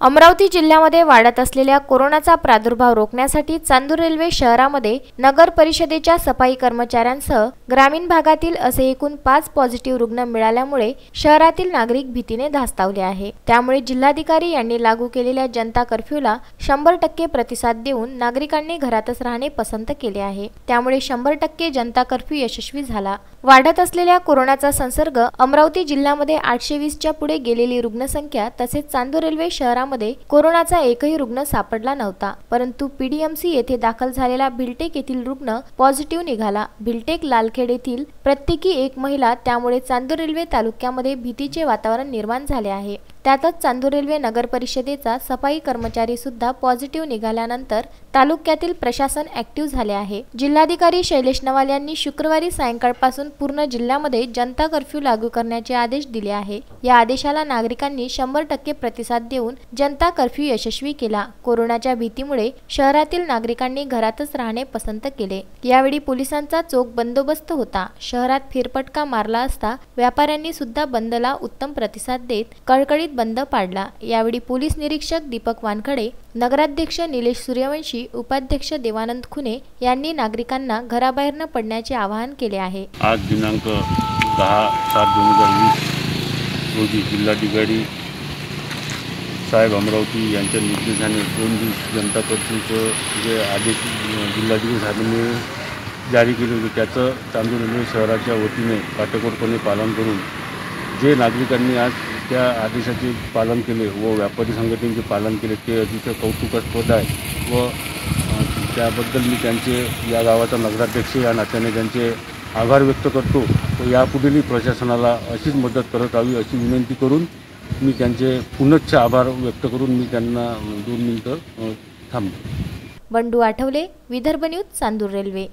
अमरावती जिल्ह्यामध्ये वाढत असलेल्या कोरोनाचा प्रादुर्भाव रोखण्यासाठी चांदूर रेल्वे शहरामध्ये नगर परिषदेच्या सफाई कर्मचाऱ्यांसह ग्रामीण भागातील असे एकूण 5 पॉझिटिव्ह रुग्ण मिळाल्यामुळे शहरातील नागरिक भीतीने धास्तावले आहे। त्यामुळे जिल्हाधिकारी यांनी लागू केलेल्या जनता कर्फ्यूला 100% प्रतिसाद देऊन नागरिकांनी घरातच राहणे पसंत केले आहे। त्यामुळे 100% जनता कर्फ्यू यशस्वी झाला। वाढत असलेल्या कोरोनाचा संसर्ग अमरावती जिल्ह्यामध्ये 820च्या पुढे गेलेली रुग्णसंख्या तसेच चांदूर रेल्वे शहरामध्ये कोरोनाचा एकही रुग्ण सापडला नव्हता, परंतु पीडीएमसी येथे दाखल झालेला भिलटेक येथील रुग्ण पॉझिटिव्ह निघाला। भिलटेक लालखेड येथील प्रत्येकी एक महिला, त्यामुळे चांदूर रेल्वे तालुक्यामध्ये भीतीचे वातावरण निर्माण झाले आहे। त्यातच चांदूर रेल्वे नगर परिषदेचा सफाई कर्मचारी सुद्धा पॉझिटिव्ह निघाल्यानंतर तालुक्यातील प्रशासन ऍक्टिव्ह झाले आहे। जिल्हाधिकारी शैलेश नवाल यांनी शुक्रवारी सायंकाळपासून पूर्ण जिल्ह्यामध्ये जनता कर्फ्यू लागू करण्याचे आदेश दिले आहे। या आदेशाला नागरिकांनी 100% प्रतिसाद देऊन जनता कर्फ्यू यशस्वी केला। कोरोनाच्या भीतीमुळे शहरातील नागरिकांनी घरातच राहणे पसंत केले। यावेळी पोलिसांचा चोख बंदोबस्त होता। शहरात फेरफटका मारला असता व्यापाऱ्यांनी सुद्धा बंदला उत्तम प्रतिसाद देत कळकळीत बंद पाडला। यावेळी पोलीस निरीक्षक दीपक वानखडे, नगराध्यक्ष निलेश सूर्यवंशी, उपाध्यक्ष देवानंद खुने यांनी नागरिकांना घराबाहेर न पडण्याचे आवाहन केले आहे। आज दिनांक 10/7/2020 रोजी जिल्हाधिकारी साहेब अमरावती यांच्या निर्देशाने 2 दिवस जनता कर्फ्यूचे जे आदेश जिल्हाधिकारी साहेबांनी जारी केले होते त्याचं चांदूर रेल्वे शहराच्या वतीने काटेकोरपणे पालन करून जे नागरिकांनी आज त्या आदेशाचे पालन केले व व्यापारी संघटनेचे पालन केले ते अतिशय कौतुकास्पद आहे व त्याबद्दल मी त्यांचे या गावाचा नगराध्यक्ष या नात्याने त्यांचे आभार व्यक्त करतो व यापुढील प्रशासनाला अशीच मदत करत राहावी अशी विनंती करून मी त्यांचे पुनश्च आभार व्यक्त करून मी त्यांना 2 मिनिटं थांबतो। Bandu Athawale, Vidarbha news, Chandur railway.